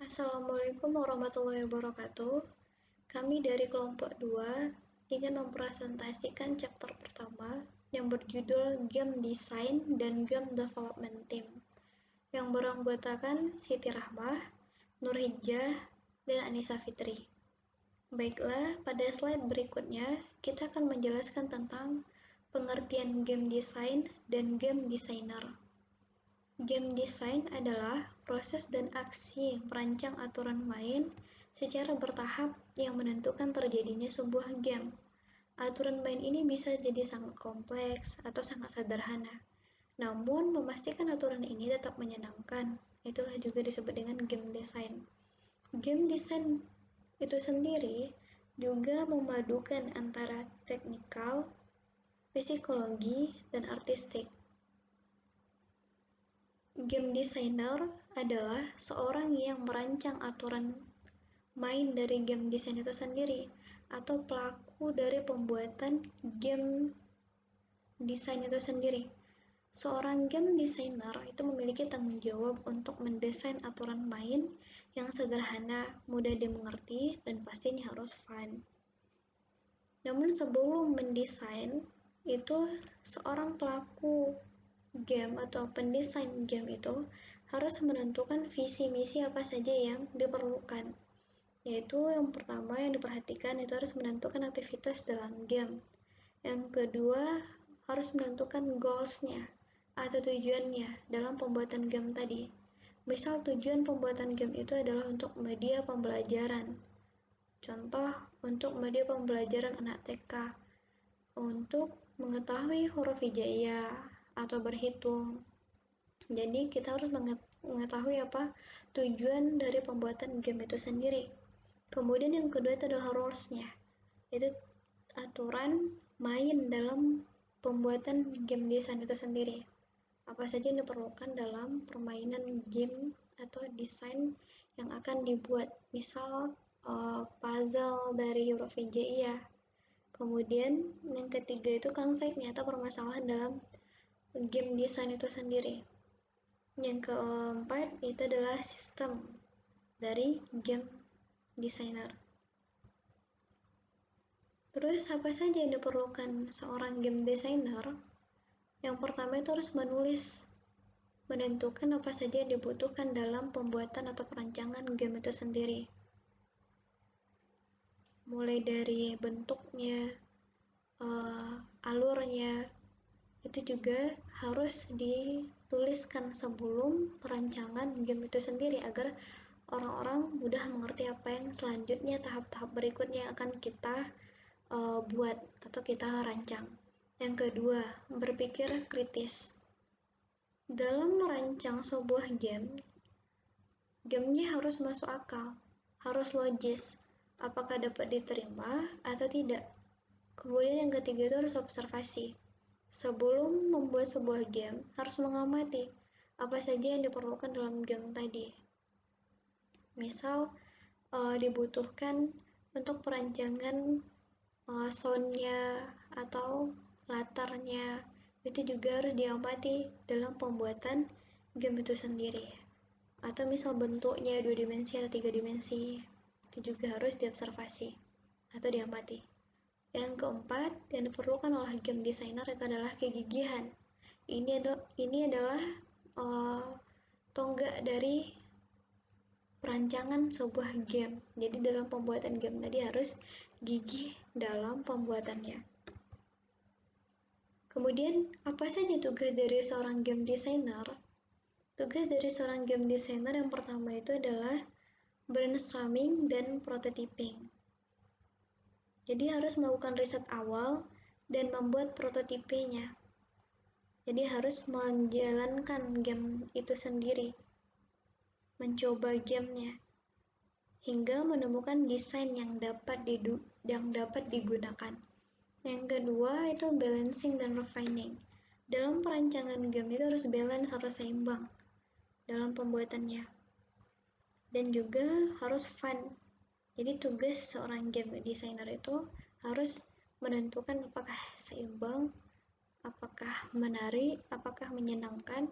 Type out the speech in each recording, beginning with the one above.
Assalamualaikum warahmatullahi wabarakatuh. Kami dari kelompok 2 ingin mempresentasikan chapter pertama yang berjudul Game Design dan Game Development Team yang beranggotakan Siti Rahmah, Nurhijah, dan Anissa Fitri. Baiklah, pada slide berikutnya kita akan menjelaskan tentang pengertian game design dan game designer. Game design adalah proses dan aksi merancang aturan main secara bertahap yang menentukan terjadinya sebuah game. Aturan main ini bisa jadi sangat kompleks atau sangat sederhana. Namun, memastikan aturan ini tetap menyenangkan, itulah juga disebut dengan game design. Game design itu sendiri juga memadukan antara teknikal, psikologi, dan artistik. Game designer adalah seorang yang merancang aturan main dari game design itu sendiri, atau pelaku dari pembuatan game design itu sendiri. Seorang game designer itu memiliki tanggung jawab untuk mendesain aturan main yang sederhana, mudah dimengerti, dan pastinya harus fun. Namun sebelum mendesain, itu seorang pelaku game atau pendesain game itu harus menentukan visi misi apa saja yang diperlukan. Yaitu yang pertama yang diperhatikan itu harus menentukan aktivitas dalam game. Yang kedua harus menentukan goals-nya atau tujuannya dalam pembuatan game tadi. Misal tujuan pembuatan game itu adalah untuk media pembelajaran. Contoh, untuk media pembelajaran anak TK, untuk mengetahui huruf hijaiyah atau berhitung. Jadi kita harus mengetahui apa tujuan dari pembuatan game itu sendiri. Kemudian yang kedua itu adalah rules-nya, itu aturan main dalam pembuatan game design itu sendiri. Apa saja yang diperlukan dalam permainan game atau desain yang akan dibuat. Misal puzzle dari huruf hijaiyah. Kemudian yang ketiga itu konfliknya atau permasalahan dalam game design itu sendiri. Yang keempat itu adalah sistem dari game designer. Terus apa saja yang diperlukan seorang game designer? Yang pertama itu harus menentukan apa saja yang dibutuhkan dalam pembuatan atau perancangan game itu sendiri. Mulai dari bentuknya, alurnya, itu juga harus dituliskan sebelum perancangan game itu sendiri agar orang-orang mudah mengerti apa yang selanjutnya, tahap-tahap berikutnya yang akan kita buat atau kita rancang. Yang kedua, berpikir kritis. Dalam merancang sebuah gamenya harus masuk akal, harus logis, apakah dapat diterima atau tidak. Kemudian yang ketiga itu harus observasi. Sebelum membuat sebuah game, harus mengamati apa saja yang diperlukan dalam game tadi. Misal, dibutuhkan untuk perancangan soundnya atau latarnya, itu juga harus diamati dalam pembuatan game itu sendiri. Atau misal bentuknya 2 dimensi atau 3 dimensi, itu juga harus diobservasi atau diamati. Yang keempat yang diperlukan oleh game designer itu adalah kegigihan. Ini adalah tonggak dari perancangan sebuah game. Jadi dalam pembuatan game tadi harus gigih dalam pembuatannya. Kemudian apa saja tugas dari seorang game designer? Tugas dari seorang game designer yang pertama itu adalah brainstorming dan prototyping. Jadi harus melakukan riset awal dan membuat prototipenya. Jadi harus menjalankan game itu sendiri, mencoba gamenya, hingga menemukan desain yang dapat digunakan. Yang kedua itu balancing dan refining. Dalam perancangan game itu harus balance, harus seimbang dalam pembuatannya. Dan juga harus fun. Jadi tugas seorang game designer itu harus menentukan apakah seimbang, apakah menarik, apakah menyenangkan,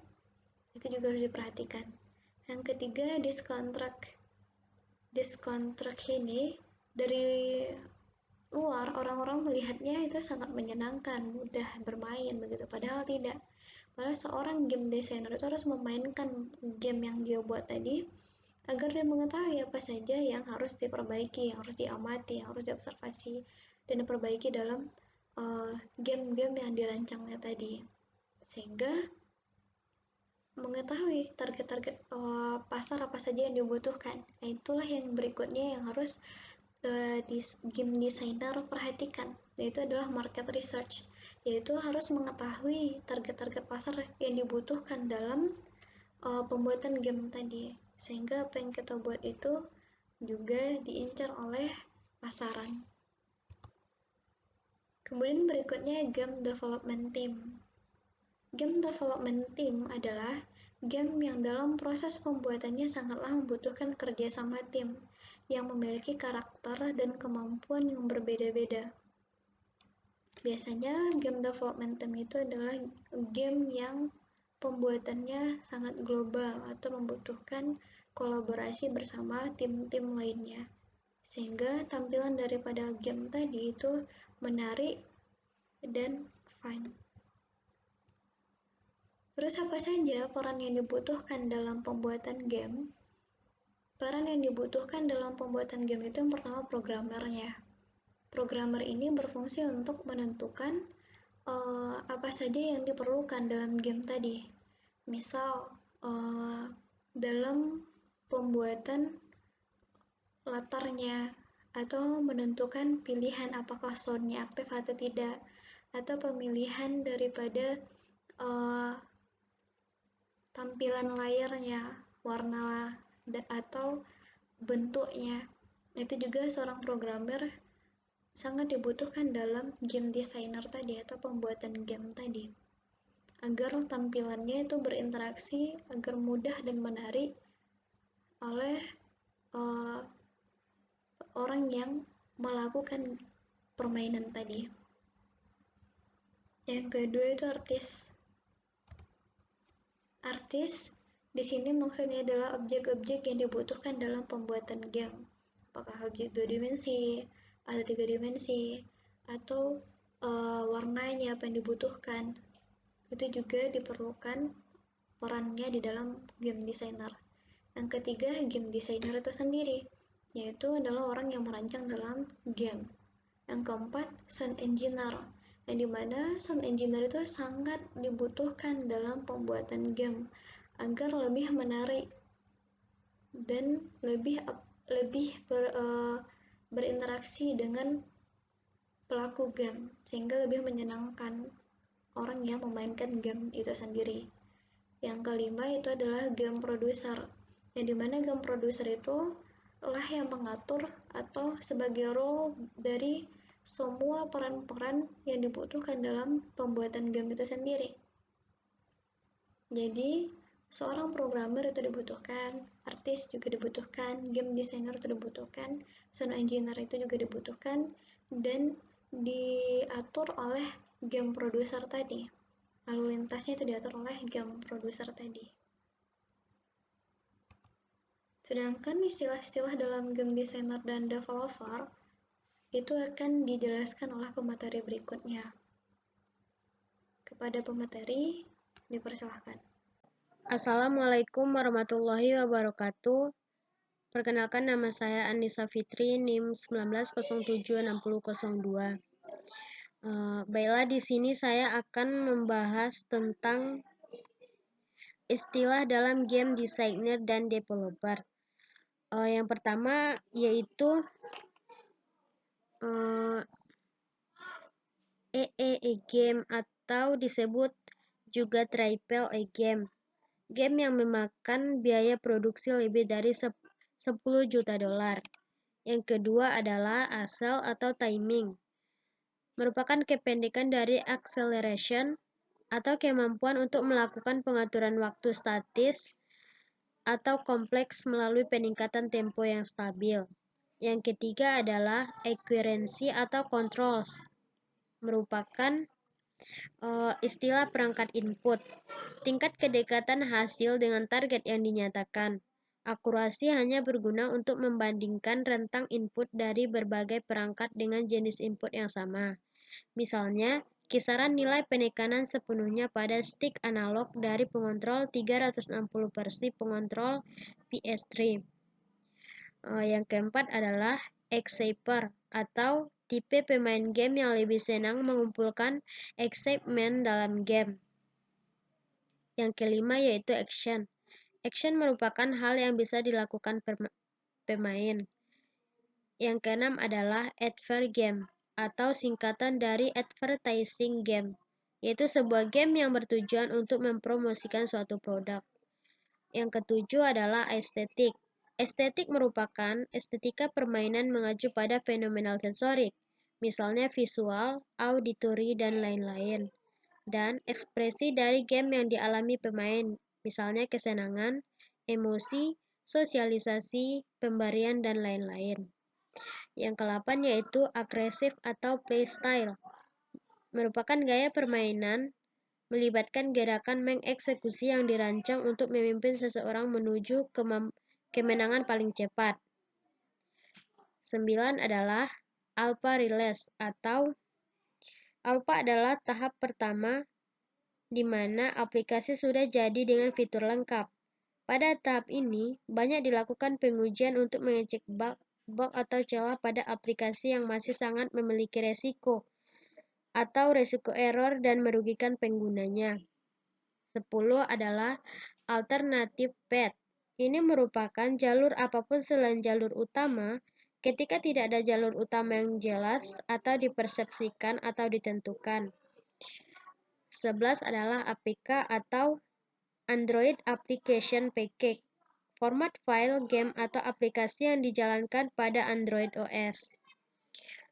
itu juga harus diperhatikan. Yang ketiga, disk contract. Discontract ini dari luar orang-orang melihatnya itu sangat menyenangkan, mudah bermain begitu, padahal tidak. Padahal seorang game designer itu harus memainkan game yang dia buat tadi agar dia mengetahui apa saja yang harus diperbaiki, yang harus diamati, yang harus diobservasi dan diperbaiki dalam game-game yang dirancangnya tadi, sehingga mengetahui target-target pasar apa saja yang dibutuhkan. Nah, itulah yang berikutnya yang harus game designer perhatikan, yaitu adalah market research, yaitu harus mengetahui target-target pasar yang dibutuhkan dalam pembuatan game tadi, sehingga apa yang kita buat itu juga diincar oleh pasaran. Kemudian berikutnya game development team. Game development team adalah game yang dalam proses pembuatannya sangatlah membutuhkan kerjasama tim yang memiliki karakter dan kemampuan yang berbeda-beda. Biasanya game development team itu adalah game yang pembuatannya sangat global atau membutuhkan kolaborasi bersama tim-tim lainnya, sehingga tampilan daripada game tadi itu menarik dan fun. Terus apa saja peran yang dibutuhkan dalam pembuatan game? Peran yang dibutuhkan dalam pembuatan game itu yang pertama programmernya. Programmer ini berfungsi untuk menentukan apa saja yang diperlukan dalam game tadi. Misal dalam pembuatan latarnya, atau menentukan pilihan apakah soundnya aktif atau tidak, atau pemilihan daripada tampilan layarnya, warna atau bentuknya. Itu juga seorang programmer sangat dibutuhkan dalam game designer tadi atau pembuatan game tadi, agar tampilannya itu berinteraksi, agar mudah dan menarik oleh uh, orang yang melakukan permainan tadi. Yang kedua itu artis. Artis di sini maksudnya adalah objek-objek yang dibutuhkan dalam pembuatan game. Apakah objek 2 dimensi, atau 3 dimensi, atau warnanya apa yang dibutuhkan. Itu juga diperlukan perannya di dalam game designer. Yang ketiga, game designer itu sendiri, yaitu adalah orang yang merancang dalam game. Yang keempat, sound engineer, yang dimana sound engineer itu sangat dibutuhkan dalam pembuatan game agar lebih menarik dan lebih berinteraksi dengan pelaku game, sehingga lebih menyenangkan orang yang memainkan game itu sendiri. Yang kelima itu adalah game producer, yang dimana game producer itu lah yang mengatur atau sebagai role dari semua peran-peran yang dibutuhkan dalam pembuatan game itu sendiri. Jadi seorang programmer itu dibutuhkan, artis juga dibutuhkan, game designer itu dibutuhkan, sound engineer itu juga dibutuhkan, dan diatur oleh game producer tadi. Lalu lintasnya itu diatur oleh game producer tadi. Sedangkan istilah-istilah dalam game designer dan developer itu akan dijelaskan oleh pemateri berikutnya. Kepada pemateri, dipersilahkan. Assalamualaikum warahmatullahi wabarakatuh. Perkenalkan, nama saya Anissa Fitri, NIM 19076002. Baiklah, di sini saya akan membahas tentang istilah dalam game designer dan developer. Yang pertama yaitu EEE game atau disebut juga triple A game. Game yang memakan biaya produksi lebih dari 10 juta dolar. Yang kedua adalah ASL atau timing. Merupakan kependekan dari acceleration atau kemampuan untuk melakukan pengaturan waktu statis atau kompleks melalui peningkatan tempo yang stabil. Yang ketiga adalah accuracy atau controls. Merupakan istilah perangkat input, tingkat kedekatan hasil dengan target yang dinyatakan. Akurasi hanya berguna untuk membandingkan rentang input dari berbagai perangkat dengan jenis input yang sama. Misalnya, kisaran nilai penekanan sepenuhnya pada stick analog dari pengontrol 360 versi pengontrol PS3. Yang keempat adalah exciper atau tipe pemain game yang lebih senang mengumpulkan excitement dalam game. Yang kelima yaitu action. Action merupakan hal yang bisa dilakukan pemain. Yang keenam adalah advert game atau singkatan dari advertising game, yaitu sebuah game yang bertujuan untuk mempromosikan suatu produk. Yang ketujuh adalah estetik. Estetik merupakan estetika permainan mengacu pada fenomenal sensorik, misalnya visual, auditory, dan lain-lain. Dan ekspresi dari game yang dialami pemain, misalnya kesenangan, emosi, sosialisasi, pemberian, dan lain-lain. Yang ke-8 yaitu agresif atau playstyle. Merupakan gaya permainan melibatkan gerakan mengeksekusi yang dirancang untuk memimpin seseorang menuju kemenangan paling cepat. 9 adalah alpha release atau alpha adalah tahap pertama di mana aplikasi sudah jadi dengan fitur lengkap. Pada tahap ini, banyak dilakukan pengujian untuk mengecek bug atau celah pada aplikasi yang masih sangat memiliki resiko atau resiko error dan merugikan penggunanya. 10 adalah alternative path. Ini merupakan jalur apapun selain jalur utama ketika tidak ada jalur utama yang jelas atau dipersepsikan atau ditentukan. 11 adalah APK atau Android Application Package, format file game atau aplikasi yang dijalankan pada Android OS.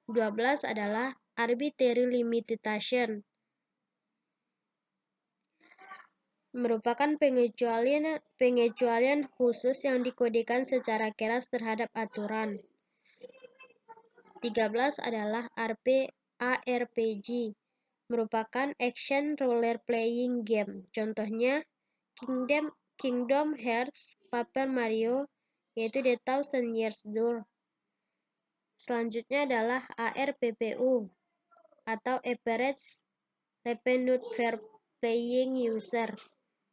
12 adalah Arbitrary Limitation, merupakan pengecualian khusus yang dikodekan secara keras terhadap aturan. 13 adalah ARPG, merupakan action role playing game. Contohnya Kingdom Hearts, Paper Mario, yaitu The Thousand Years Door. Selanjutnya adalah ARPPU atau Average Revenue Per Playing User.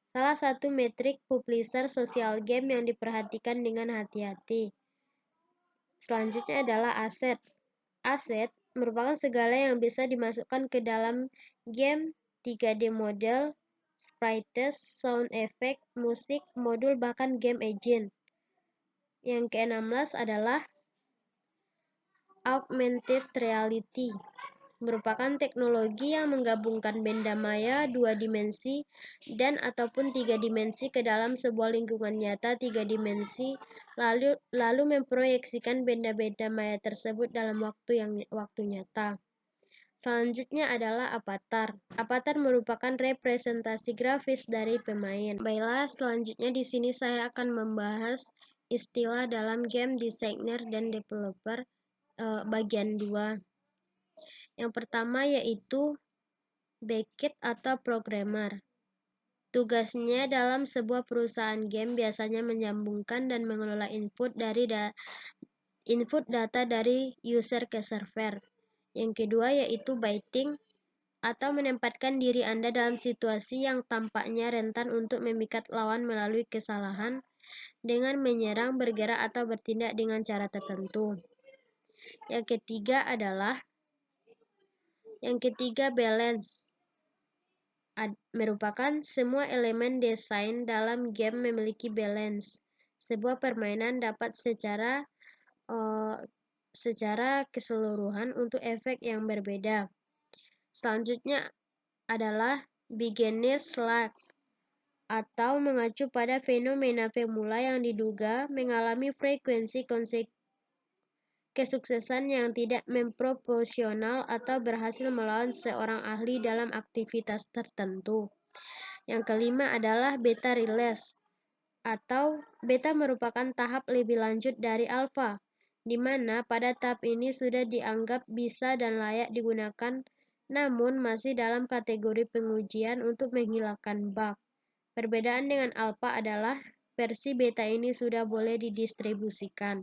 Salah satu metrik publisher sosial game yang diperhatikan dengan hati-hati. Selanjutnya adalah aset. Aset merupakan segala yang bisa dimasukkan ke dalam game, 3D model, sprites, sound effect, musik, modul, bahkan game engine. Yang ke-16 adalah augmented reality, merupakan teknologi yang menggabungkan benda maya 2 dimensi dan ataupun 3 dimensi ke dalam sebuah lingkungan nyata 3 dimensi lalu memproyeksikan benda-benda maya tersebut dalam waktu nyata. Selanjutnya adalah avatar. Avatar merupakan representasi grafis dari pemain. Baiklah, selanjutnya di sini saya akan membahas istilah dalam game designer dan developer bagian 2. Yang pertama yaitu backend atau programmer. Tugasnya dalam sebuah perusahaan game biasanya menyambungkan dan mengelola input data dari user ke server. Yang kedua yaitu baiting atau menempatkan diri Anda dalam situasi yang tampaknya rentan untuk memikat lawan melalui kesalahan dengan menyerang, bergerak, atau bertindak dengan cara tertentu. Yang ketiga balance. Merupakan semua elemen desain dalam game memiliki balance. Sebuah permainan dapat secara keseluruhan untuk efek yang berbeda. Selanjutnya adalah beginner's luck atau mengacu pada fenomena pemula yang diduga mengalami frekuensi kesuksesan yang tidak memproporsional atau berhasil melawan seorang ahli dalam aktivitas tertentu. Yang kelima adalah beta release atau beta merupakan tahap lebih lanjut dari alpha, di mana pada tahap ini sudah dianggap bisa dan layak digunakan namun masih dalam kategori pengujian untuk menghilangkan bug. Perbedaan dengan alpha adalah versi beta ini sudah boleh didistribusikan.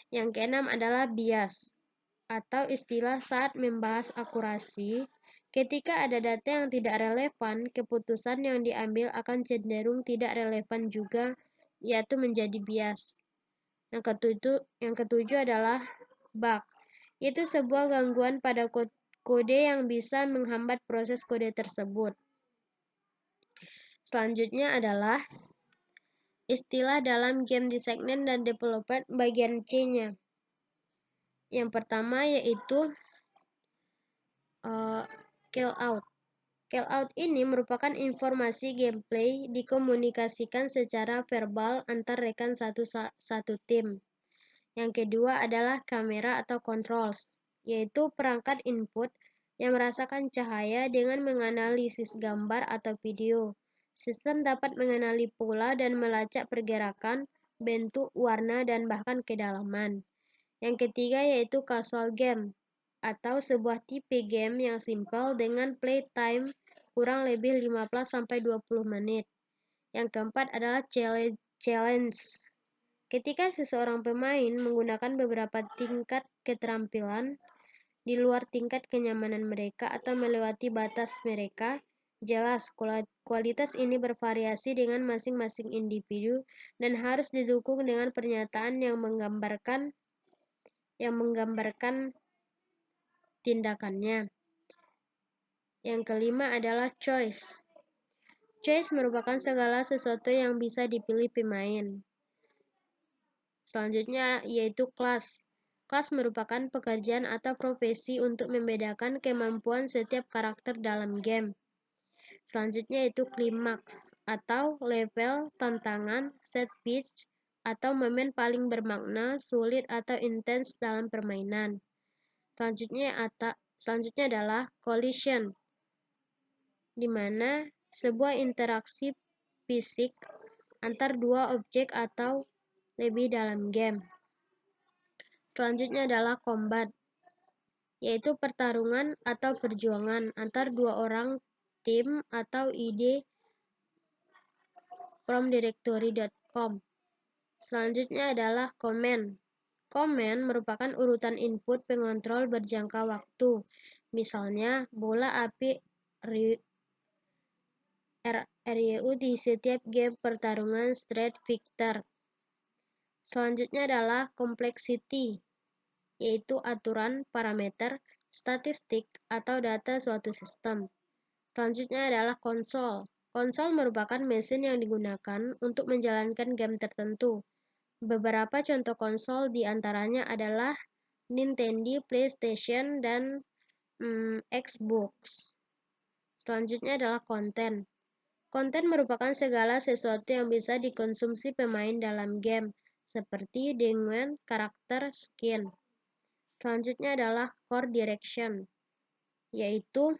Yang keenam adalah bias, atau istilah saat membahas akurasi. Ketika ada data yang tidak relevan, keputusan yang diambil akan cenderung tidak relevan juga, yaitu menjadi bias. Yang ketujuh adalah bug, yaitu sebuah gangguan pada kode yang bisa menghambat proses kode tersebut. Selanjutnya adalah istilah dalam game design dan developer bagian C-nya. Yang pertama yaitu call out. Call out ini merupakan informasi gameplay dikomunikasikan secara verbal antar rekan satu tim. Yang kedua adalah kamera atau controls, yaitu perangkat input yang merasakan cahaya dengan menganalisis gambar atau video. Sistem dapat mengenali pola dan melacak pergerakan, bentuk, warna, dan bahkan kedalaman. Yang ketiga yaitu casual game, atau sebuah tipe game yang simpel dengan playtime kurang lebih 15-20 menit. Yang keempat adalah challenge. Ketika seseorang pemain menggunakan beberapa tingkat keterampilan di luar tingkat kenyamanan mereka atau melewati batas mereka, jelas kualitas ini bervariasi dengan masing-masing individu dan harus didukung dengan pernyataan yang menggambarkan tindakannya. Yang kelima adalah choice. Choice merupakan segala sesuatu yang bisa dipilih pemain. Selanjutnya yaitu class. Kelas merupakan pekerjaan atau profesi untuk membedakan kemampuan setiap karakter dalam game. Selanjutnya yaitu klimaks, atau level, tantangan, set piece, atau momen paling bermakna, sulit, atau intens dalam permainan. Selanjutnya adalah collision, di mana sebuah interaksi fisik antar dua objek atau lebih dalam game. Selanjutnya adalah combat, yaitu pertarungan atau perjuangan antar dua orang, tim, atau ide from directory.com. Selanjutnya adalah command. Command merupakan urutan input pengontrol berjangka waktu. Misalnya, bola api RYU di setiap game pertarungan Street Fighter. Selanjutnya adalah complexity, yaitu aturan, parameter, statistik, atau data suatu sistem. Selanjutnya adalah konsol. Konsol merupakan mesin yang digunakan untuk menjalankan game tertentu. Beberapa contoh konsol diantaranya adalah Nintendo, PlayStation, dan Xbox. Selanjutnya adalah konten. Konten merupakan segala sesuatu yang bisa dikonsumsi pemain dalam game, seperti dengan karakter skin. Selanjutnya adalah core direction, yaitu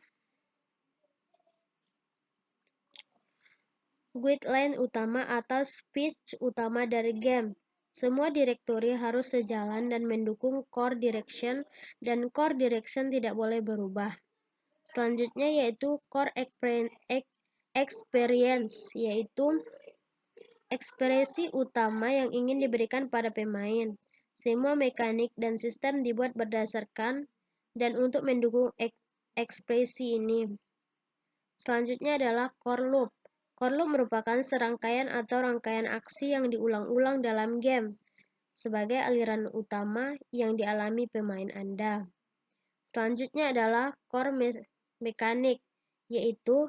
guideline utama atau speech utama dari game. Semua direktori harus sejalan dan mendukung core direction, dan core direction tidak boleh berubah. Selanjutnya yaitu core experience, yaitu ekspresi utama yang ingin diberikan pada pemain. Semua mekanik dan sistem dibuat berdasarkan dan untuk mendukung ekspresi ini. Selanjutnya adalah core loop. Core loop merupakan serangkaian atau rangkaian aksi yang diulang-ulang dalam game sebagai aliran utama yang dialami pemain Anda. Selanjutnya adalah core mekanik, yaitu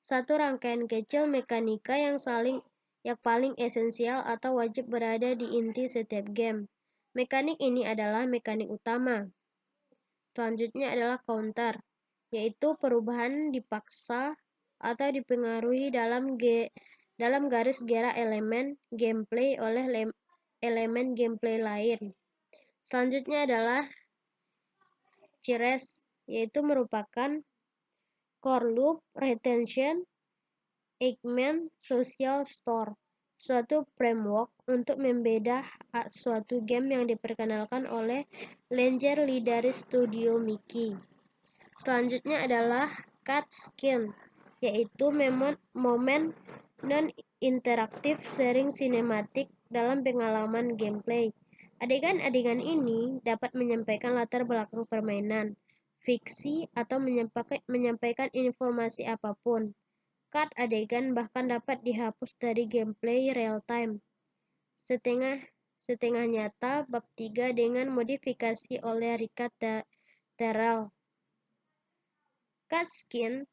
satu rangkaian kecil mekanika yang paling esensial atau wajib berada di inti setiap game. Mekanik ini adalah mekanik utama. Selanjutnya adalah counter, yaitu perubahan dipaksa atau dipengaruhi dalam garis gerak elemen gameplay oleh elemen gameplay lain. Selanjutnya adalah cires, yaitu merupakan core loop, retention, Eggman Social Store, suatu framework untuk membedah suatu game yang diperkenalkan oleh Langer Lee dari studio Mickey. Selanjutnya adalah cut skin, yaitu momen non-interaktif sharing sinematik dalam pengalaman gameplay. Adegan-adegan ini dapat menyampaikan latar belakang permainan, fiksi, atau menyampaikan informasi apapun. Cut adegan bahkan dapat dihapus dari gameplay real-time. Setengah nyata bab 3 dengan modifikasi oleh Rika Terrell. Cutscene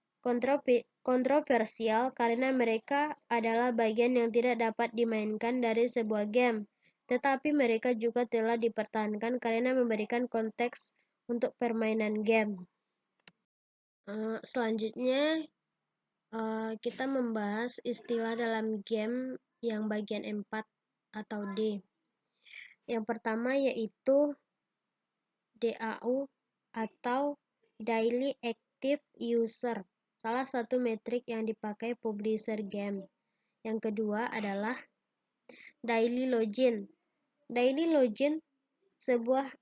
kontroversial karena mereka adalah bagian yang tidak dapat dimainkan dari sebuah game, tetapi mereka juga telah dipertahankan karena memberikan konteks untuk permainan game. Selanjutnya, kita membahas istilah dalam game yang bagian 4 atau D. Yang pertama yaitu DAU atau Daily Active User, salah satu metrik yang dipakai publisher game. Yang kedua adalah Daily Login. Daily Login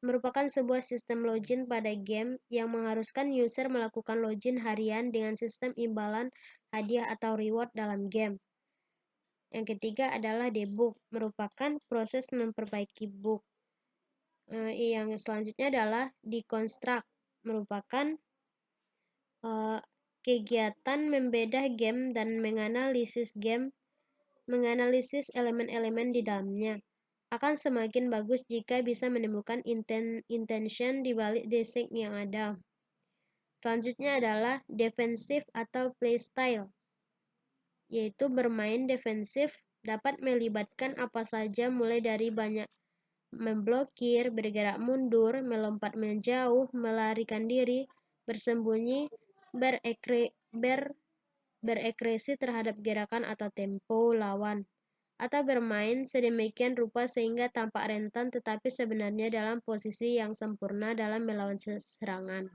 merupakan sebuah sistem login pada game yang mengharuskan user melakukan login harian dengan sistem imbalan hadiah atau reward dalam game. Yang ketiga adalah debug, merupakan proses memperbaiki bug. Yang selanjutnya adalah deconstruct, merupakan kegiatan membedah game dan menganalisis elemen-elemen di dalamnya. Akan semakin bagus jika bisa menemukan intention di balik design yang ada. Selanjutnya adalah defensif atau playstyle, yaitu bermain defensif dapat melibatkan apa saja mulai dari banyak memblokir, bergerak mundur, melompat menjauh, melarikan diri, bersembunyi, berekspresi terhadap gerakan atau tempo lawan, atau bermain sedemikian rupa sehingga tampak rentan tetapi sebenarnya dalam posisi yang sempurna dalam melawan serangan.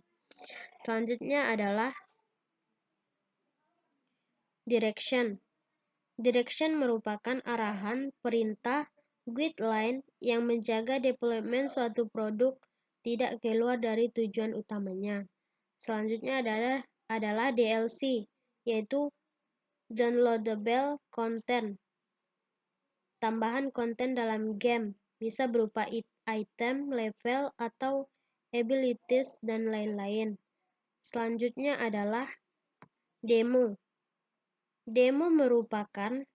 Selanjutnya adalah direction. Direction merupakan arahan, perintah, guideline yang menjaga development suatu produk tidak keluar dari tujuan utamanya. Selanjutnya adalah DLC, yaitu downloadable content. Tambahan konten dalam game bisa berupa item, level, atau abilities, dan lain-lain. Selanjutnya adalah demo. Demo merupakan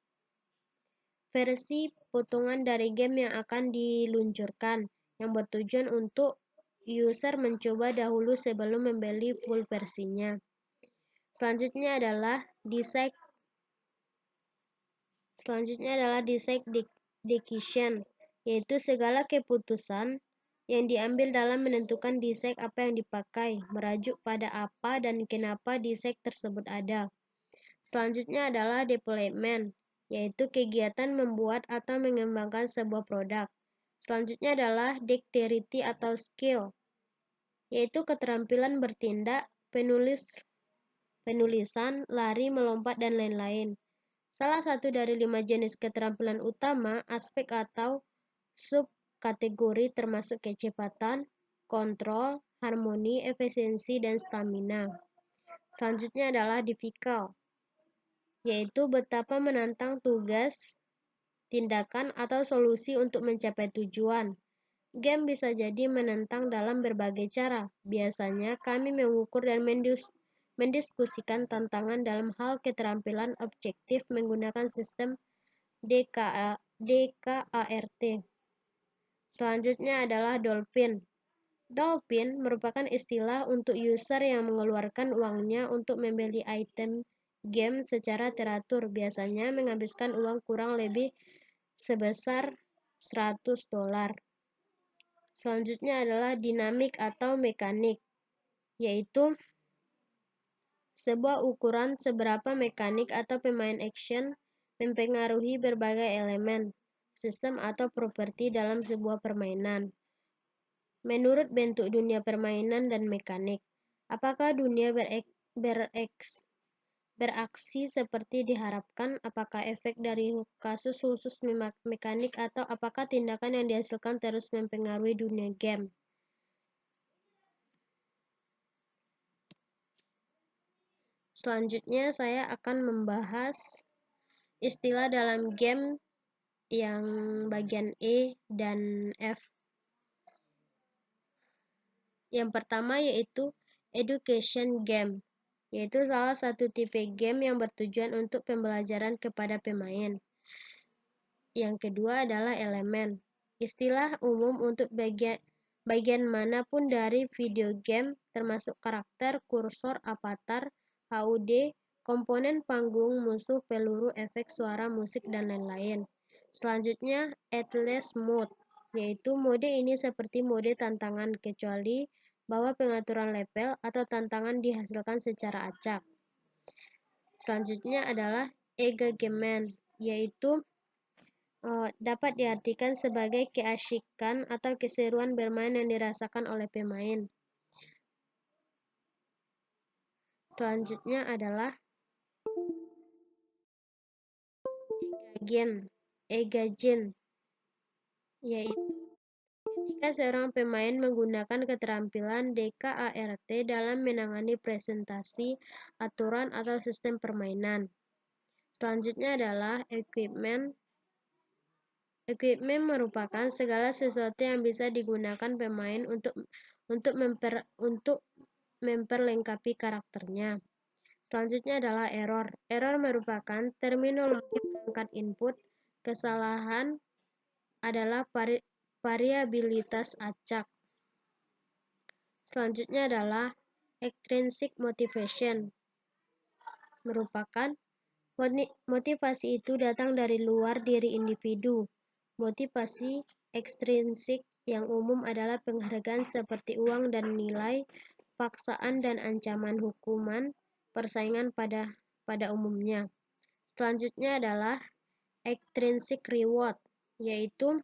versi potongan dari game yang akan diluncurkan, yang bertujuan untuk user mencoba dahulu sebelum membeli full versinya. Selanjutnya adalah decide decision, yaitu segala keputusan yang diambil dalam menentukan decide apa yang dipakai, merajuk pada apa dan kenapa decide tersebut ada. Selanjutnya adalah development, yaitu kegiatan membuat atau mengembangkan sebuah produk. Selanjutnya adalah dexterity atau skill, yaitu keterampilan bertindak, penulisan, lari, melompat, dan lain-lain. Salah satu dari 5 jenis keterampilan utama, aspek atau subkategori termasuk kecepatan, kontrol, harmoni, efisiensi, dan stamina. Selanjutnya adalah difficult, yaitu betapa menantang tugas, tindakan, atau solusi untuk mencapai tujuan. Game bisa jadi menantang dalam berbagai cara. Biasanya kami mengukur dan mendiskusikan tantangan dalam hal keterampilan objektif menggunakan sistem DKART. Selanjutnya adalah dolphin. Dolphin merupakan istilah untuk user yang mengeluarkan uangnya untuk membeli item game secara teratur, biasanya menghabiskan uang kurang lebih sebesar $100. Selanjutnya adalah dinamik atau mekanik, yaitu sebuah ukuran seberapa mekanik atau pemain action mempengaruhi berbagai elemen, sistem atau properti dalam sebuah permainan. Menurut bentuk dunia permainan dan mekanik, apakah dunia beraksi seperti diharapkan? Apakah efek dari kasus khusus mekanik atau apakah tindakan yang dihasilkan terus mempengaruhi dunia game? Selanjutnya saya akan membahas istilah dalam game yang bagian E dan F. Yang pertama yaitu education game, yaitu salah satu tipe game yang bertujuan untuk pembelajaran kepada pemain. Yang kedua adalah elemen, istilah umum untuk bagian manapun dari video game, termasuk karakter, kursor, avatar, HUD, komponen panggung, musuh, peluru, efek suara, musik, dan lain-lain. Selanjutnya, Atlas Mode, yaitu mode ini seperti mode tantangan kecuali bahwa pengaturan level atau tantangan dihasilkan secara acak. Selanjutnya adalah engagement, yaitu dapat diartikan sebagai keasyikan atau keseruan bermain yang dirasakan oleh pemain. Selanjutnya adalah Engagen, yaitu ketika seorang pemain menggunakan keterampilan DKART dalam menangani presentasi, aturan, atau sistem permainan. Selanjutnya adalah equipment. Equipment merupakan segala sesuatu yang bisa digunakan pemain untuk memperlengkapi karakternya. Selanjutnya adalah error. Error merupakan terminologi perangkat input. Kesalahan adalah variabilitas acak. Selanjutnya adalah extrinsic motivation. Merupakan motivasi itu datang dari luar diri individu. Motivasi ekstrinsik yang umum adalah penghargaan seperti uang dan nilai, paksaan dan ancaman hukuman, persaingan pada umumnya. Selanjutnya adalah extrinsic reward, yaitu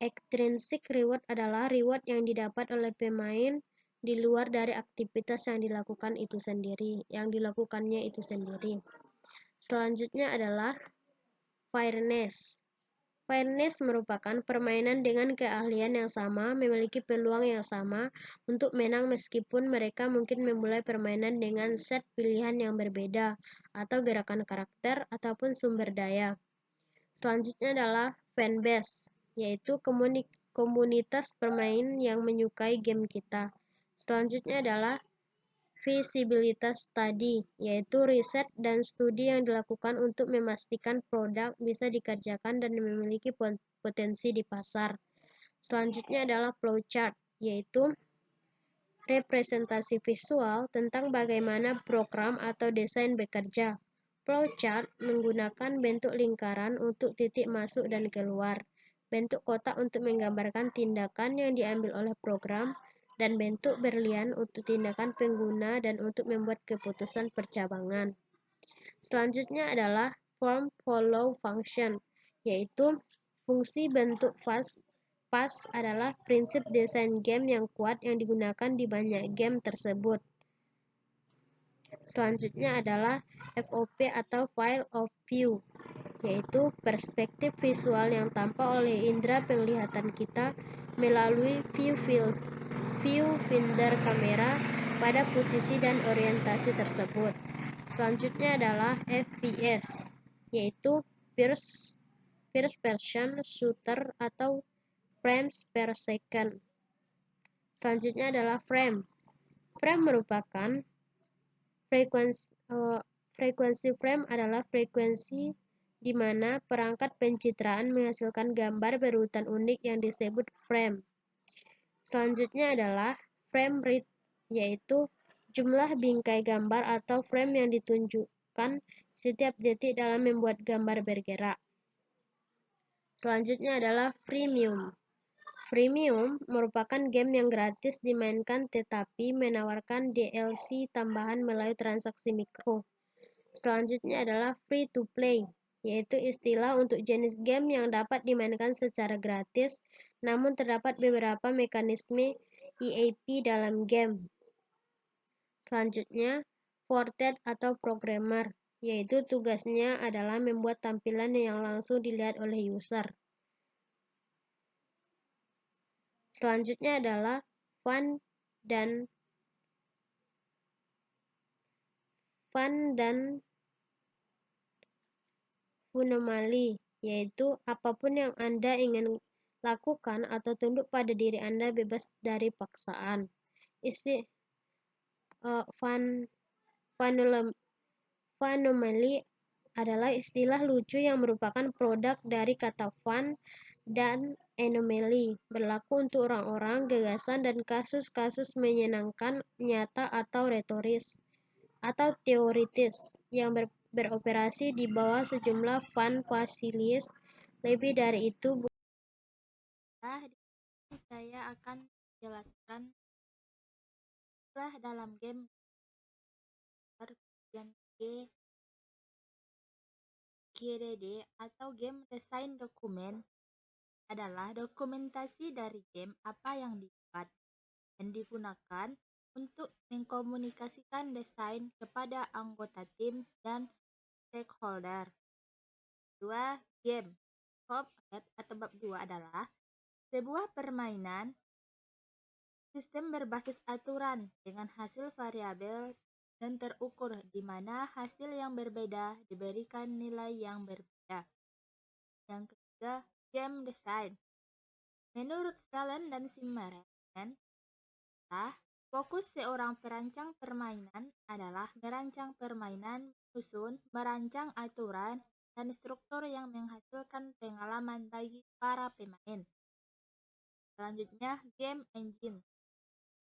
extrinsic reward adalah reward yang didapat oleh pemain di luar dari aktivitas yang dilakukannya itu sendiri. Selanjutnya adalah fairness. Fairness merupakan permainan dengan keahlian yang sama, memiliki peluang yang sama untuk menang meskipun mereka mungkin memulai permainan dengan set pilihan yang berbeda, atau gerakan karakter, ataupun sumber daya. Selanjutnya adalah fanbase, yaitu komunitas pemain yang menyukai game kita. Selanjutnya adalah feasibilitas study, yaitu riset dan studi yang dilakukan untuk memastikan produk bisa dikerjakan dan memiliki potensi di pasar. Selanjutnya adalah flowchart, yaitu representasi visual tentang bagaimana program atau desain bekerja. Flowchart menggunakan bentuk lingkaran untuk titik masuk dan keluar, bentuk kotak untuk menggambarkan tindakan yang diambil oleh program, dan bentuk berlian untuk tindakan pengguna dan untuk membuat keputusan percabangan. Selanjutnya adalah form follow function, yaitu fungsi bentuk pas adalah prinsip desain game yang kuat yang digunakan di banyak game tersebut. Selanjutnya adalah FOV atau Field of View, yaitu perspektif visual yang tampak oleh indera penglihatan kita melalui viewfinder kamera pada posisi dan orientasi tersebut. Selanjutnya adalah FPS, yaitu first person shooter atau frames per second. Selanjutnya adalah frame. Frame merupakan frekuensi frame adalah frekuensi di mana perangkat pencitraan menghasilkan gambar berurutan unik yang disebut frame. Selanjutnya adalah frame rate, yaitu jumlah bingkai gambar atau frame yang ditunjukkan setiap detik dalam membuat gambar bergerak. Selanjutnya adalah freemium. Freemium merupakan game yang gratis dimainkan tetapi menawarkan DLC tambahan melalui transaksi mikro. Selanjutnya adalah free to play, yaitu istilah untuk jenis game yang dapat dimainkan secara gratis, namun terdapat beberapa mekanisme EAP dalam game. Selanjutnya, Fortet atau programmer, yaitu tugasnya adalah membuat tampilan yang langsung dilihat oleh user. Selanjutnya adalah fun dan Funomali, yaitu apapun yang Anda ingin lakukan atau tunduk pada diri Anda bebas dari paksaan. Isti uh, fan, Phenomenally adalah istilah lucu yang merupakan produk dari kata fun dan anomaly, berlaku untuk orang-orang, gagasan, dan kasus-kasus menyenangkan, nyata atau retoris, atau teoritis, yang beroperasi di bawah sejumlah fun facilities. Lebih dari itu, Nah, di sini saya akan menjelaskan istilah dalam game bagian GDD atau Game Design Document adalah dokumentasi dari game apa yang dibuat dan digunakan untuk mengkomunikasikan desain kepada anggota tim dan stakeholder. Dua, game. Bab atau bab 2 adalah sebuah permainan sistem berbasis aturan dengan hasil variabel dan terukur di mana hasil yang berbeda diberikan nilai yang berbeda. Yang ketiga, game design. Menurut Stallen dan Zimmerman, fokus seorang perancang permainan adalah merancang permainan, menyusun, merancang aturan, dan struktur yang menghasilkan pengalaman bagi para pemain. Selanjutnya, game engine.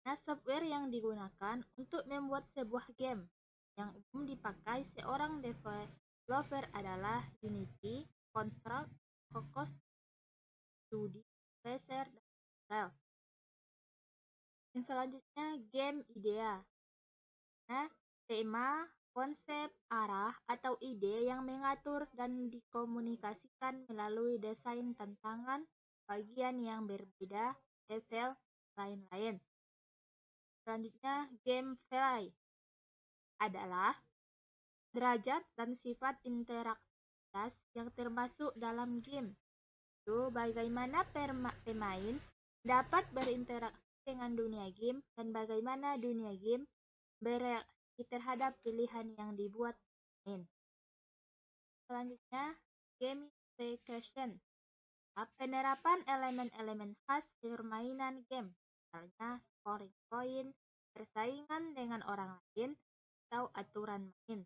Nah, software yang digunakan untuk membuat sebuah game yang umum dipakai seorang developer adalah Unity, Construct, Cocos, 2D, Tracer, dan Unreal. Yang selanjutnya, game idea. Nah, tema, konsep, arah, atau ide yang mengatur dan dikomunikasikan melalui desain tantangan, bagian yang berbeda, level, lain-lain. Selanjutnya, gameplay adalah derajat dan sifat interaktivitas yang termasuk dalam game. Itu bagaimana pemain dapat berinteraksi dengan dunia game dan bagaimana dunia game bereaksi terhadap pilihan yang dibuat pemain. Selanjutnya, gamification. Penerapan elemen-elemen khas permainan game, misalnya scoring point, persaingan dengan orang lain, atau aturan main,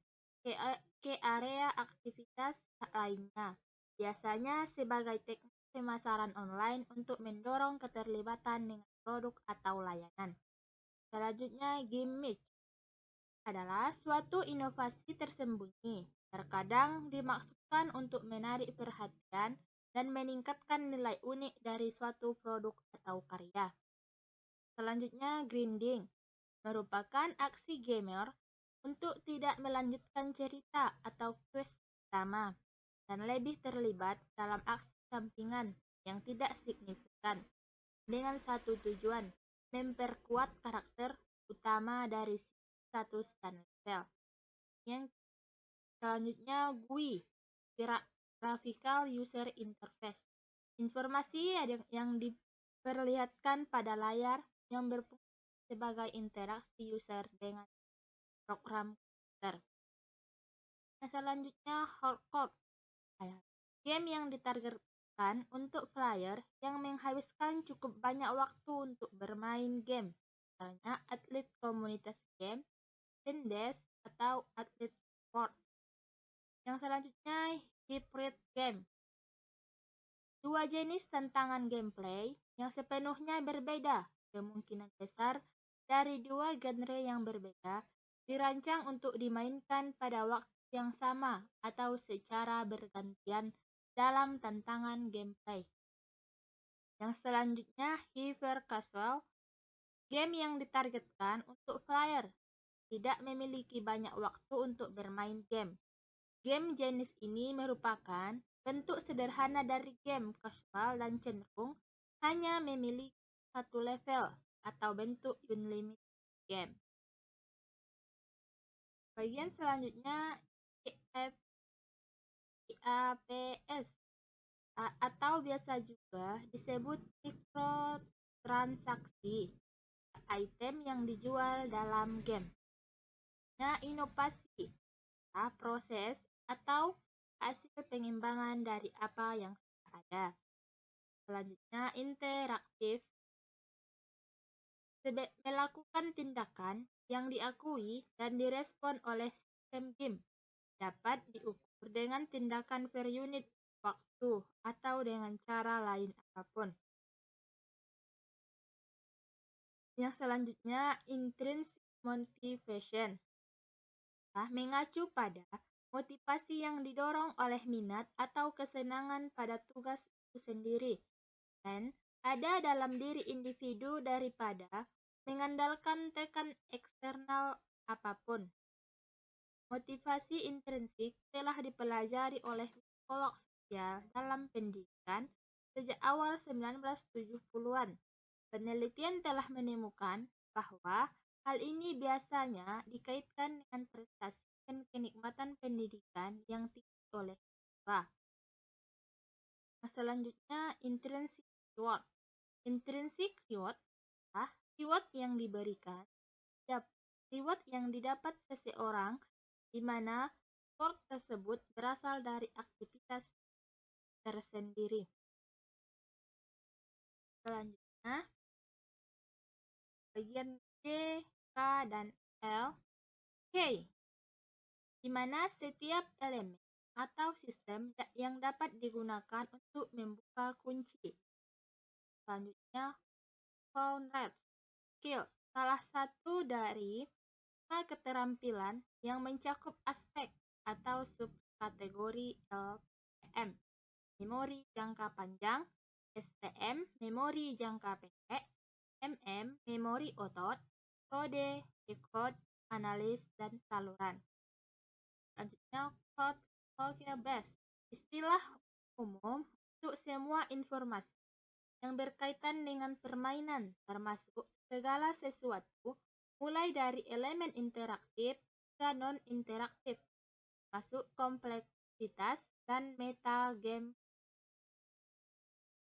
ke area aktivitas lainnya, biasanya sebagai teknik pemasaran online untuk mendorong keterlibatan dengan produk atau layanan. Selanjutnya, gimmick adalah suatu inovasi tersembunyi, terkadang dimaksudkan untuk menarik perhatian dan meningkatkan nilai unik dari suatu produk atau karya. Selanjutnya, grinding merupakan aksi gamer untuk tidak melanjutkan cerita atau quest utama dan lebih terlibat dalam aksi sampingan yang tidak signifikan dengan satu tujuan, memperkuat karakter utama dari status dan level. Yang selanjutnya, GUI, Graphical User Interface. Informasi yang diperlihatkan pada layar yang berfungsi sebagai interaksi user dengan program komputer. Selanjutnya, hardcore. Game yang ditargetkan untuk player yang menghabiskan cukup banyak waktu untuk bermain game, misalnya atlet komunitas game, Zendesk, atau atlet sport. Yang selanjutnya, hybrid game. Dua jenis tantangan gameplay yang sepenuhnya berbeda, kemungkinan besar dari dua genre yang berbeda, dirancang untuk dimainkan pada waktu yang sama atau secara bergantian dalam tantangan gameplay. Yang selanjutnya, hyper casual, game yang ditargetkan untuk player, tidak memiliki banyak waktu untuk bermain game. Game jenis ini merupakan bentuk sederhana dari game casual dan cenderung hanya memiliki satu level atau bentuk unlimited game. Bagian selanjutnya, IAPS atau biasa juga disebut mikrotransaksi, item yang dijual dalam game. Nah, inovasi, proses atau hasil pengimbangan dari apa yang sudah ada. Selanjutnya, interaktif melakukan tindakan yang diakui dan direspon oleh sistem game dapat diukur dengan tindakan per unit waktu atau dengan cara lain apapun. Yang selanjutnya, intrinsic motivation mengacu pada motivasi yang didorong oleh minat atau kesenangan pada tugas itu sendiri dan ada dalam diri individu daripada mengandalkan tekan eksternal apapun. Motivasi intrinsik telah dipelajari oleh psikolog sosial dalam pendidikan sejak awal 1970-an. Penelitian telah menemukan bahwa hal ini biasanya dikaitkan dengan prestasi dan kenikmatan pendidikan yang tinggi oleh siswa. Selanjutnya, intrinsic reward. Intrinsic reward adalah reward yang didapat seseorang di mana reward tersebut berasal dari aktivitas tersendiri. Selanjutnya, bagian C, K, dan L. K, di mana setiap elemen atau sistem yang dapat digunakan untuk membuka kunci. Selanjutnya, Conrad skill, salah satu dari 5 keterampilan yang mencakup aspek atau subkategori LPM. Memori jangka panjang, STM, memori jangka pendek, MM, memori otot, kode, decode, analis, dan saluran. Selanjutnya, code base, istilah umum untuk semua informasi yang berkaitan dengan permainan, termasuk segala sesuatu, mulai dari elemen interaktif hingga non-interaktif, masuk kompleksitas dan metagame.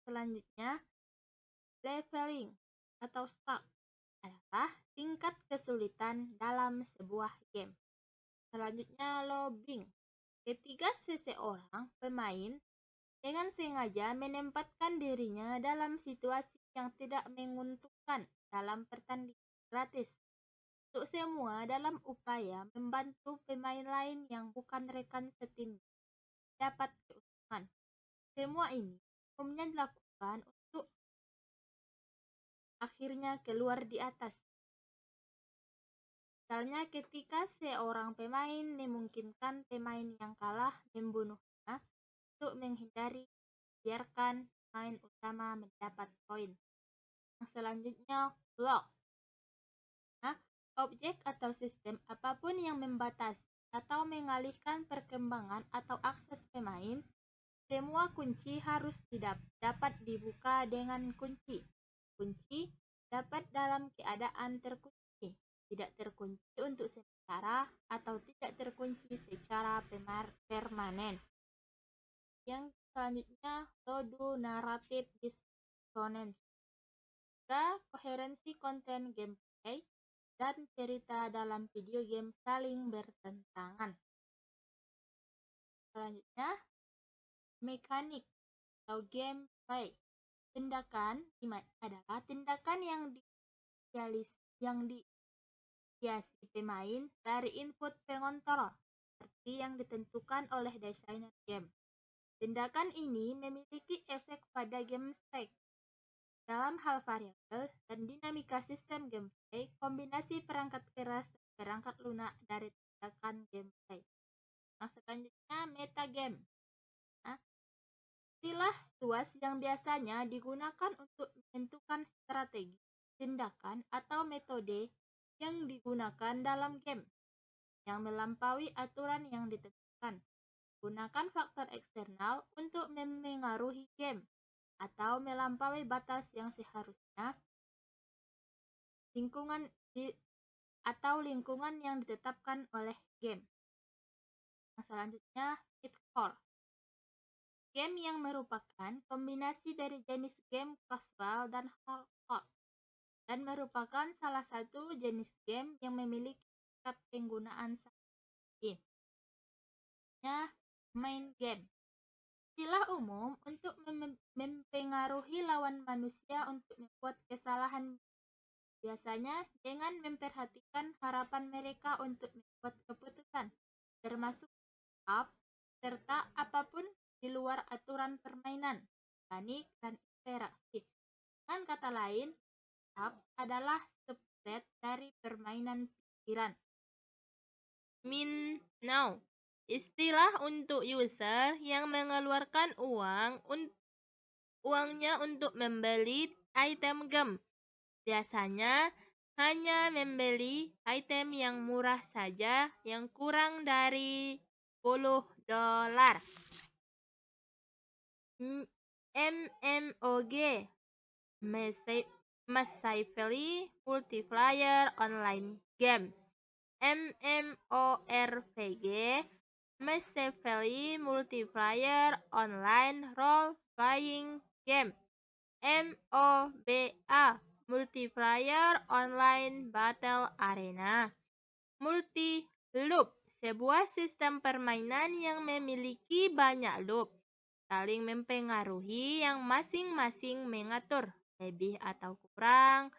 Selanjutnya, leveling atau start adalah tingkat kesulitan dalam sebuah game. Selanjutnya, lobbying. Ketika seseorang pemain dengan sengaja menempatkan dirinya dalam situasi yang tidak menguntungkan dalam pertandingan gratis untuk semua dalam upaya membantu pemain lain yang bukan rekan setimnya dapat keuntungan. Semua ini umumnya dilakukan untuk akhirnya keluar di atas. Misalnya ketika seorang pemain memungkinkan pemain yang kalah membunuhnya untuk menghindari biarkan pemain utama mendapat poin. Yang selanjutnya, block. Objek atau sistem apapun yang membatasi atau mengalihkan perkembangan atau akses pemain, semua kunci harus dapat dibuka dengan kunci. Kunci dapat dalam keadaan terkunci, tidak terkunci untuk sementara, atau tidak terkunci secara permanen. Yang selanjutnya, pseudo-narrative dissonance. Koherensi konten gameplay dan cerita dalam video game saling bertentangan. Selanjutnya, mekanik atau gameplay. Tindakan adalah tindakan yang dihiasi pemain dari input pengontrol seperti yang ditentukan oleh desainer game. Tindakan ini memiliki efek pada game state. Dalam hal variabel dan dinamika sistem gameplay, kombinasi perangkat keras dan perangkat lunak dari tindakan gameplay. Yang selanjutnya, metagame. Istilah tuas yang biasanya digunakan untuk menentukan strategi, tindakan, atau metode yang digunakan dalam game yang melampaui aturan yang ditentukan. Gunakan faktor eksternal untuk memengaruhi game atau melampaui batas yang seharusnya lingkungan yang ditetapkan oleh game. Yang selanjutnya, mid-core. Game yang merupakan kombinasi dari jenis game casual dan hardcore dan merupakan salah satu jenis game yang memiliki tingkat penggunaan sangat tinggi. main game. Istilah umum untuk mempengaruhi lawan manusia untuk membuat kesalahan, biasanya dengan memperhatikan harapan mereka untuk membuat keputusan, termasuk up, serta apapun di luar aturan permainan, mekanik, dan interaksi. Dengan kata lain, up adalah subset dari permainan pikiran. Min now, istilah untuk user yang mengeluarkan uangnya untuk membeli item game. Biasanya hanya membeli item yang murah saja, yang kurang dari $10. MMOG, Massively Multiplayer Online Game. MMORPG, Massively Multiplayer Online Role Playing Game. MOBA, Multiplayer Online Battle Arena. Multi-loop, sebuah sistem permainan yang memiliki banyak loop, saling mempengaruhi yang masing-masing mengatur, lebih atau kurang,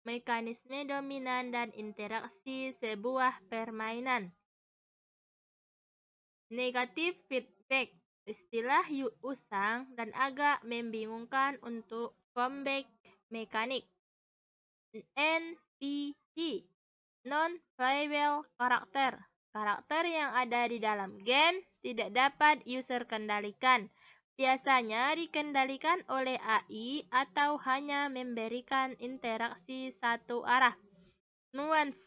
mekanisme dominan dan interaksi sebuah permainan. Negatif feedback, istilah usang dan agak membingungkan untuk comeback mekanik. NPC, non-playable karakter, karakter yang ada di dalam game tidak dapat user kendalikan. Biasanya dikendalikan oleh AI atau hanya memberikan interaksi satu arah. Nuance,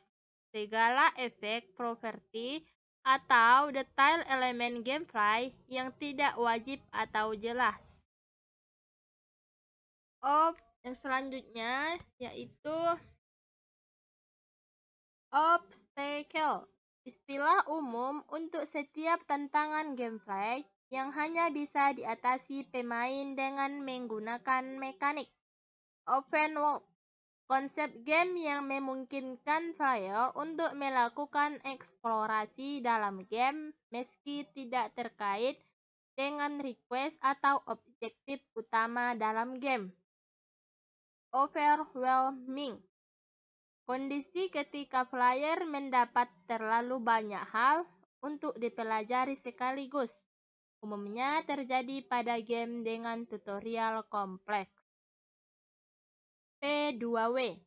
segala efek, properti, atau detail elemen gameplay yang tidak wajib atau jelas. Yang selanjutnya yaitu obstacle, istilah umum untuk setiap tantangan gameplay yang hanya bisa diatasi pemain dengan menggunakan mekanik. Open world, konsep game yang memungkinkan player untuk melakukan eksplorasi dalam game meski tidak terkait dengan request atau objektif utama dalam game. Overwhelming, kondisi ketika player mendapat terlalu banyak hal untuk dipelajari sekaligus. Umumnya terjadi pada game dengan tutorial kompleks. P2W,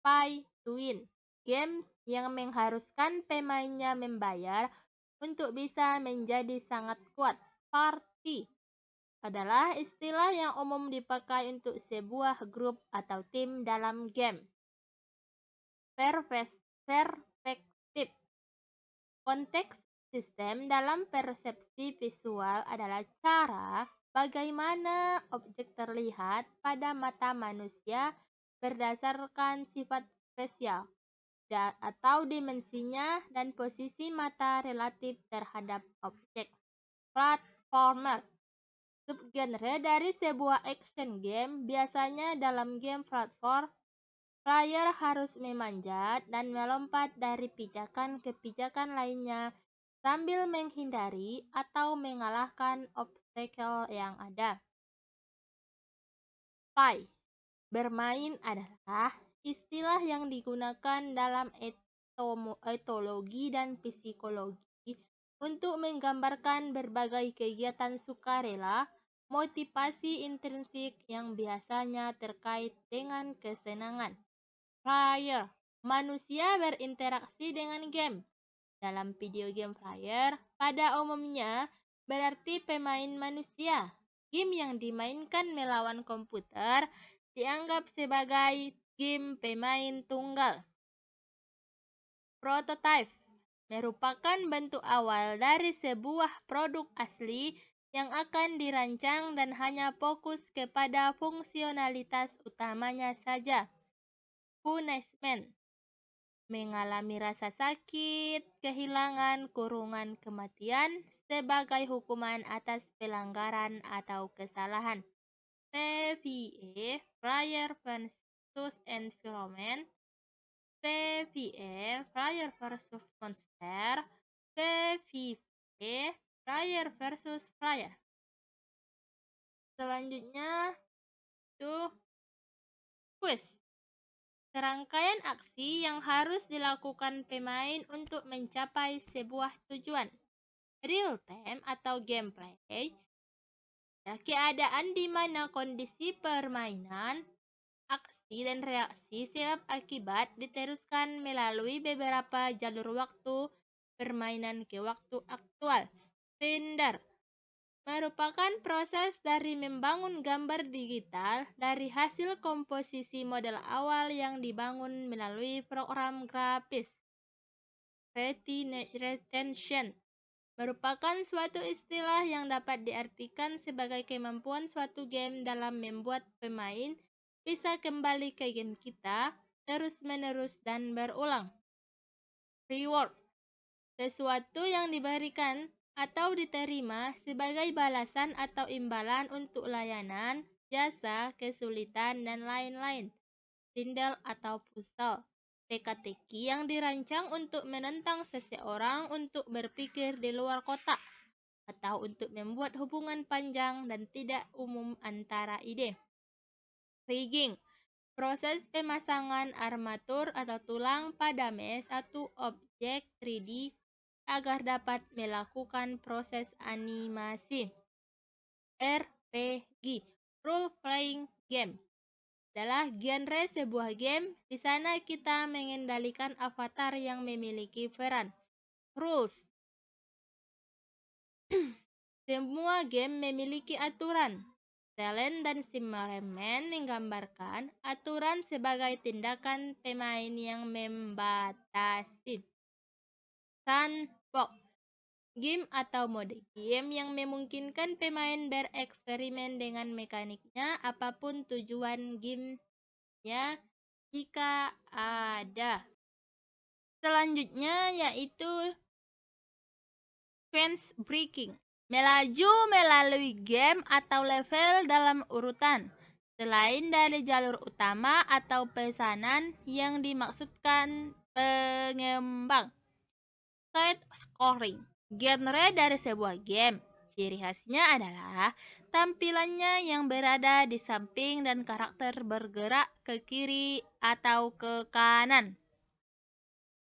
Pay to Win, game yang mengharuskan pemainnya membayar untuk bisa menjadi sangat kuat. Party adalah istilah yang umum dipakai untuk sebuah grup atau tim dalam game. Perspektif, konteks sistem dalam persepsi visual adalah cara bagaimana objek terlihat pada mata manusia berdasarkan sifat spesial atau dimensinya dan posisi mata relatif terhadap objek. Platformer, subgenre dari sebuah action game. Biasanya dalam game platform, player harus memanjat dan melompat dari pijakan ke pijakan lainnya sambil menghindari atau mengalahkan obstacle yang ada. Play, bermain adalah istilah yang digunakan dalam etologi dan psikologi untuk menggambarkan berbagai kegiatan sukarela, motivasi intrinsik yang biasanya terkait dengan kesenangan. Player, manusia berinteraksi dengan game. Dalam video game player, pada umumnya berarti pemain manusia. Game yang dimainkan melawan komputer dianggap sebagai game pemain tunggal. Prototype merupakan bentuk awal dari sebuah produk asli yang akan dirancang dan hanya fokus kepada fungsionalitas utamanya saja. Punishment, mengalami rasa sakit, kehilangan, kurungan, kematian sebagai hukuman atas pelanggaran atau kesalahan. PvE, Player versus Environment. PvE, Player versus Monster. PvP, player versus player. Selanjutnya itu quiz. Serangkaian aksi yang harus dilakukan pemain untuk mencapai sebuah tujuan. Real time atau gameplay keadaan di mana kondisi permainan, aksi dan reaksi sebab akibat diteruskan melalui beberapa jalur waktu permainan ke waktu aktual. Render merupakan proses dari membangun gambar digital dari hasil komposisi model awal yang dibangun melalui program grafis. Retention merupakan suatu istilah yang dapat diartikan sebagai kemampuan suatu game dalam membuat pemain bisa kembali ke game kita terus-menerus dan berulang. Reward, sesuatu yang diberikan atau diterima sebagai balasan atau imbalan untuk layanan, jasa, kesulitan, dan lain-lain. Tindal atau puzzle, teka-teki yang dirancang untuk menentang seseorang untuk berpikir di luar kotak atau untuk membuat hubungan panjang dan tidak umum antara ide. Rigging, proses pemasangan armatur atau tulang pada mes atau objek 3D agar dapat melakukan proses animasi. RPG, role playing game, adalah genre sebuah game. Di sana kita mengendalikan avatar yang memiliki peran. Rules. Semua game memiliki aturan. Talent dan Simmerman menggambarkan aturan sebagai tindakan pemain yang membatasi. Sandbox, game atau mode game yang memungkinkan pemain bereksperimen dengan mekaniknya apapun tujuan gamenya jika ada. Selanjutnya yaitu fence breaking, melaju melalui game atau level dalam urutan selain dari jalur utama atau pesanan yang dimaksudkan pengembang. Side scrolling, genre dari sebuah game. Ciri khasnya adalah tampilannya yang berada di samping dan karakter bergerak ke kiri atau ke kanan.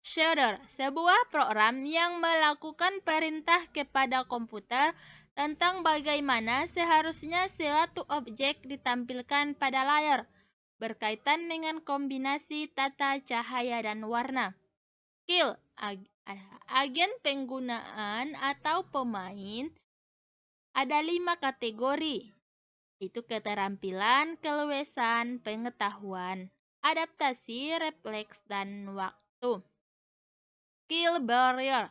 Shader, sebuah program yang melakukan perintah kepada komputer tentang bagaimana seharusnya suatu objek ditampilkan pada layar, berkaitan dengan kombinasi tata cahaya dan warna. Skill, agen penggunaan atau pemain. Ada 5 kategori, itu keterampilan, keleluasan, pengetahuan, adaptasi, refleks, dan waktu. Skill barrier,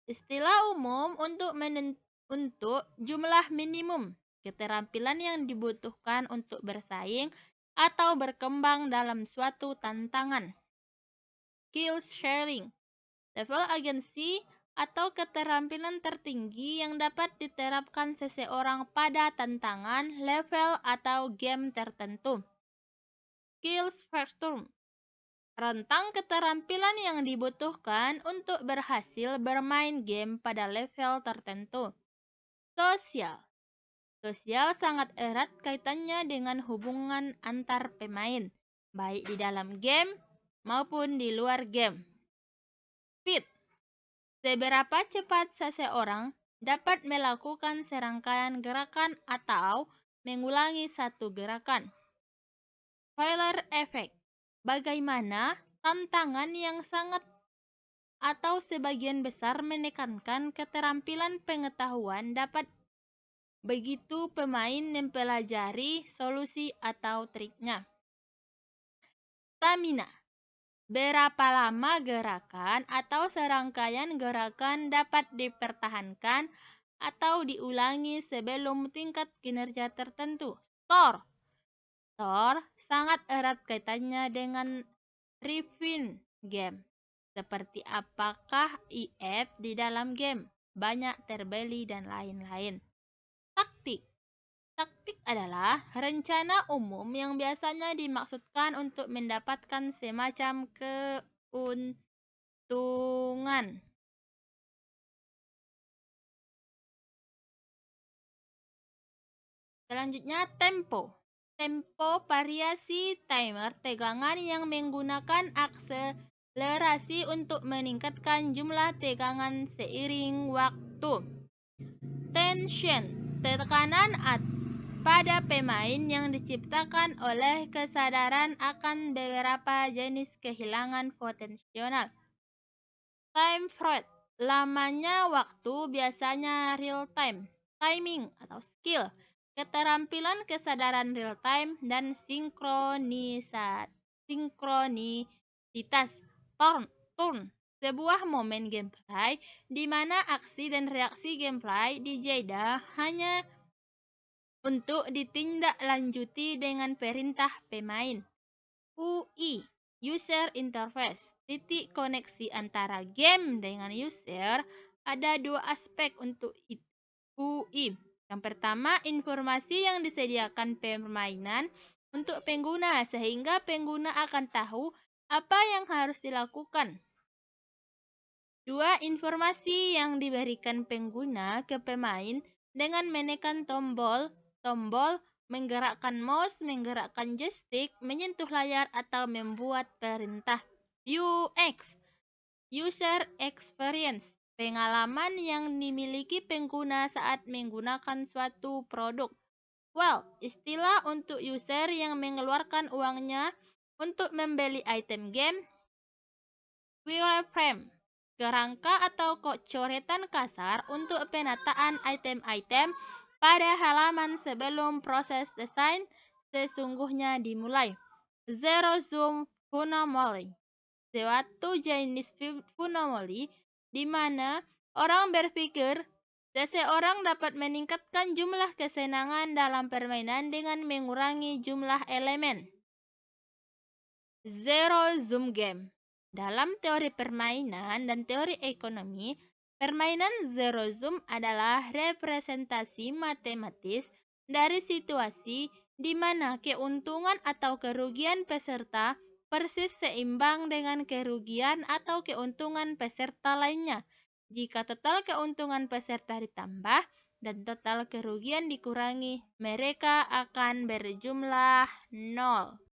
istilah umum untuk jumlah minimum keterampilan yang dibutuhkan untuk bersaing atau berkembang dalam suatu tantangan. Skill sharing, level agensi atau keterampilan tertinggi yang dapat diterapkan seseorang pada tantangan, level, atau game tertentu. Skill spectrum, rentang keterampilan yang dibutuhkan untuk berhasil bermain game pada level tertentu. Sosial, sangat erat kaitannya dengan hubungan antar pemain, baik di dalam game maupun di luar game. Speed, seberapa cepat seseorang dapat melakukan serangkaian gerakan atau mengulangi satu gerakan. Failure effect, bagaimana tantangan yang sangat atau sebagian besar menekankan keterampilan pengetahuan dapat begitu pemain mempelajari solusi atau triknya. Stamina, berapa lama gerakan atau serangkaian gerakan dapat dipertahankan atau diulangi sebelum tingkat kinerja tertentu. Score sangat erat kaitannya dengan review game. Seperti apakah IF di dalam game, banyak terbeli, dan lain-lain. Taktik adalah rencana umum yang biasanya dimaksudkan untuk mendapatkan semacam keuntungan. Selanjutnya, tempo. Tempo variasi timer tegangan yang menggunakan akselerasi untuk meningkatkan jumlah tegangan seiring waktu. Tension, tekanan pada pemain yang diciptakan oleh kesadaran akan beberapa jenis kehilangan potensial. Time frame, lamanya waktu, biasanya real time. Timing atau skill, keterampilan kesadaran real time dan sinkronisitas. Turn, sebuah momen gameplay di mana aksi dan reaksi gameplay dijeda hanya untuk ditindaklanjuti dengan perintah pemain. UI, User Interface, titik koneksi antara game dengan user. Ada dua aspek untuk UI. Yang pertama, informasi yang disediakan permainan untuk pengguna sehingga pengguna akan tahu apa yang harus dilakukan. Dua, informasi yang diberikan pengguna ke pemain dengan menekan tombol, menggerakkan mouse, menggerakkan joystick, menyentuh layar, atau membuat perintah. UX, User Experience, pengalaman yang dimiliki pengguna saat menggunakan suatu produk. Well, istilah untuk user yang mengeluarkan uangnya untuk membeli item game. Wireframe, kerangka atau coretan kasar untuk penataan item-item pada halaman sebelum proses desain sesungguhnya dimulai. Zero Zoom Funomoly, suatu jenis funomoly di mana orang berpikir seseorang dapat meningkatkan jumlah kesenangan dalam permainan dengan mengurangi jumlah elemen. Zero Zoom Game. Dalam teori permainan dan teori ekonomi, permainan zero zoom adalah representasi matematis dari situasi di mana keuntungan atau kerugian peserta persis seimbang dengan kerugian atau keuntungan peserta lainnya. Jika total keuntungan peserta ditambah dan total kerugian dikurangi, mereka akan berjumlah 0.